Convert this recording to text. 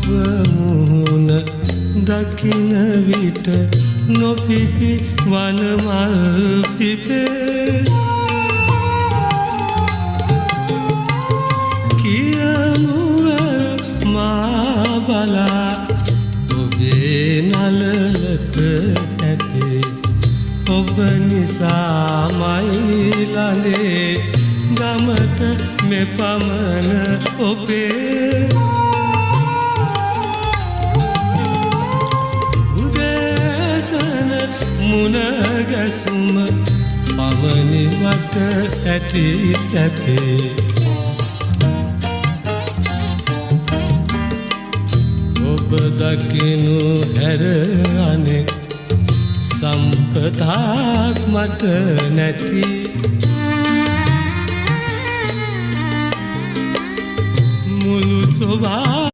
ඔබ මුහුණ දකින විට නොපිපි වනමල් පිපේ කියමුවල් මා බලා ඔබේ නලලට ඇපේ ඔබ නිසාමයි ළඳේ ගමට මෙපමණ ඔබේ උදෑසන මුණ ගැසුම පමණි මට ඇති සැපේ ඔබ දකිනු හැර අනෙක් සම්පතක් මට නැති මුළු සොබා